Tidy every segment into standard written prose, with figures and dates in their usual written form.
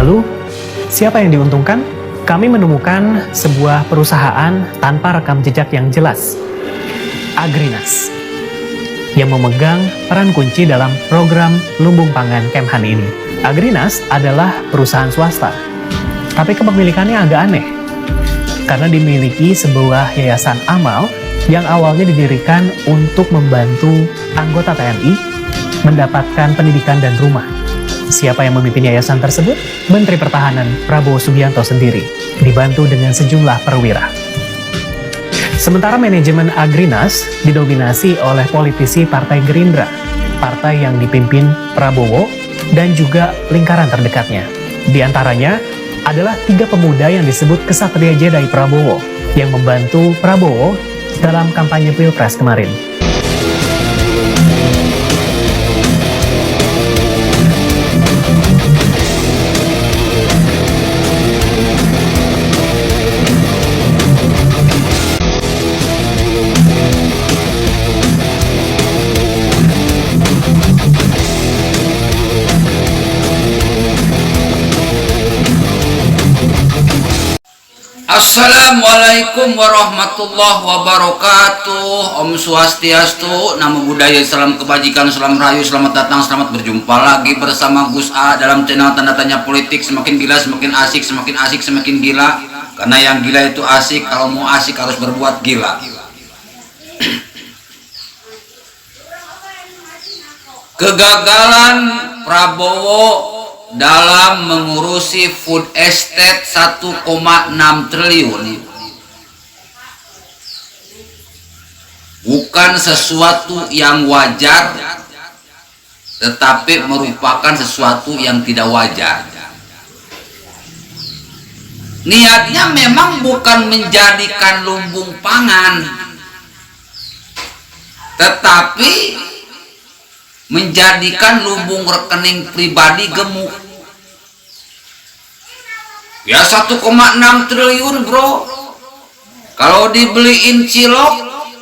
Lalu, siapa yang diuntungkan? Kami menemukan sebuah perusahaan tanpa rekam jejak yang jelas, Agrinas, yang memegang peran kunci dalam program lumbung pangan Kemhan ini. Agrinas adalah perusahaan swasta, tapi kepemilikannya agak aneh, karena dimiliki sebuah yayasan amal yang awalnya didirikan untuk membantu anggota TNI mendapatkan pendidikan dan rumah. Siapa yang memimpin yayasan tersebut? Menteri Pertahanan Prabowo Subianto sendiri, dibantu dengan sejumlah perwira. Sementara manajemen Agrinas didominasi oleh politisi Partai Gerindra, partai yang dipimpin Prabowo dan juga lingkaran terdekatnya. Di antaranya adalah 3 pemuda yang disebut Kesatria Jedi Prabowo yang membantu Prabowo dalam kampanye Pilpres kemarin. Assalamualaikum warahmatullahi wabarakatuh. Om Swastiastu, Namo Buddhaya, salam kebajikan, salam rahayu, selamat datang, selamat berjumpa lagi bersama Gus A dalam channel Tanda Tanya Politik. Semakin gila semakin asik, semakin asik semakin gila. Karena yang gila itu asik, kalau mau asik harus berbuat gila. Kegagalan Prabowo dalam mengurusi food estate 1,6 triliun bukan sesuatu yang wajar, tetapi merupakan sesuatu yang tidak wajar. Niatnya memang bukan menjadikan lumbung pangan, tetapi menjadikan lumbung rekening pribadi gemuk. Ya 1,6 triliun bro. Kalau dibeliin cilok,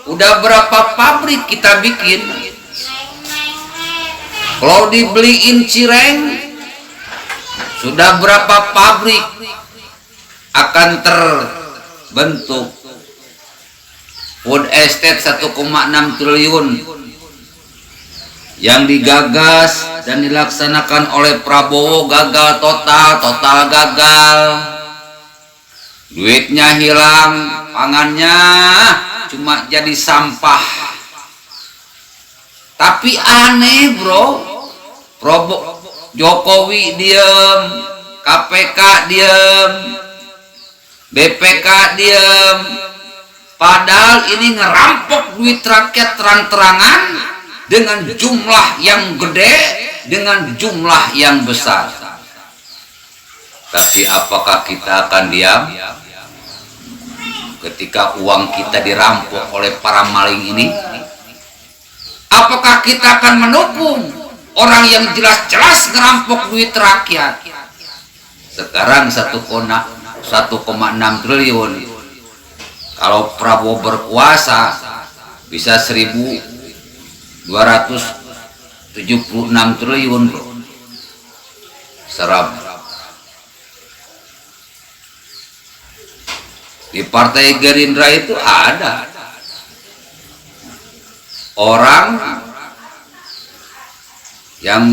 udah berapa pabrik kita bikin. Kalau dibeliin cireng, sudah berapa pabrik akan terbentuk. Food estate 1,6 triliun yang digagas dan dilaksanakan oleh Prabowo gagal total gagal. Duitnya hilang, pangannya cuma jadi sampah. Tapi aneh bro, Jokowi diem, KPK diem, BPK diem, padahal ini ngerampok duit rakyat terang-terangan dengan jumlah yang gede, dengan jumlah yang besar. Tapi apakah kita akan diam ketika uang kita dirampok oleh para maling ini? Apakah kita akan mendukung orang yang jelas-jelas ngerampok duit rakyat? Sekarang 1,6 triliun. Kalau Prabowo berkuasa bisa 1.276 triliun bro. Seram. Di Partai Gerindra itu ada orang yang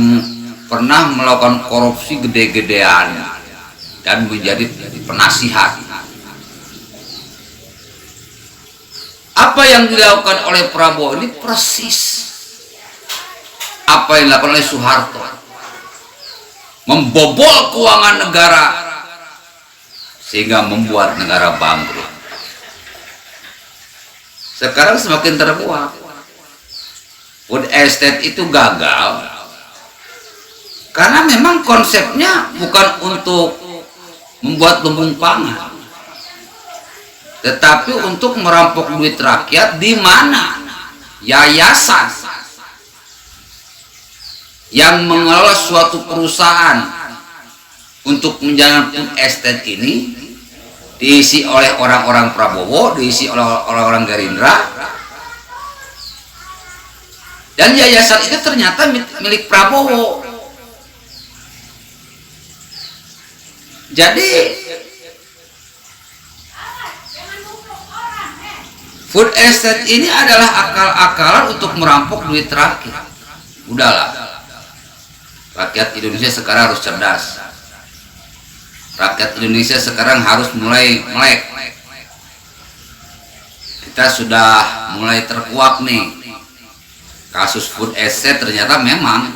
pernah melakukan korupsi gede-gedean dan menjadi penasihat. Apa yang dilakukan oleh Prabowo ini persis apa yang dilakukan oleh Soeharto, membobol keuangan negara sehingga membuat negara bangkrut. Sekarang semakin terkuat. Food estate itu gagal karena memang konsepnya bukan untuk membuat lumbung pangan, tetapi untuk merampok duit rakyat, di mana yayasan yang mengelola suatu perusahaan untuk menjalankan food estate ini diisi oleh orang-orang Prabowo, diisi oleh orang-orang Gerindra, dan yayasan itu ternyata milik Prabowo. Jadi food estate ini adalah akal-akalan untuk merampok duit rakyat. Udahlah, rakyat Indonesia sekarang harus cerdas. Rakyat Indonesia sekarang harus mulai melek. Kita sudah mulai terkuak nih. Kasus food estate ternyata memang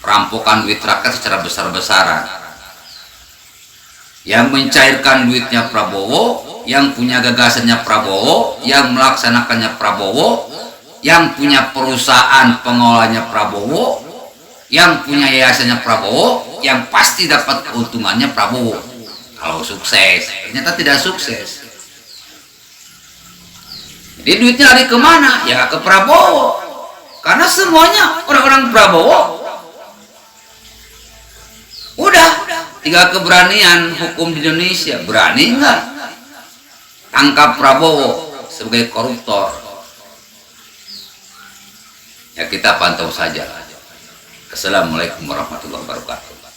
perampokan duit rakyat secara besar-besaran. Yang mencairkan duitnya Prabowo, yang punya gagasannya Prabowo, yang melaksanakannya Prabowo, yang punya perusahaan pengolahnya Prabowo, yang punya yayasannya Prabowo, yang pasti dapat keuntungannya Prabowo. Kalau sukses, ternyata tidak sukses. Jadi duitnya lari kemana? Ya ke Prabowo. Karena semuanya orang-orang Prabowo. Udah, tinggal keberanian hukum di Indonesia. Berani nggak tangkap Prabowo sebagai koruptor? Ya kita pantau saja. Assalamualaikum warahmatullahi wabarakatuh.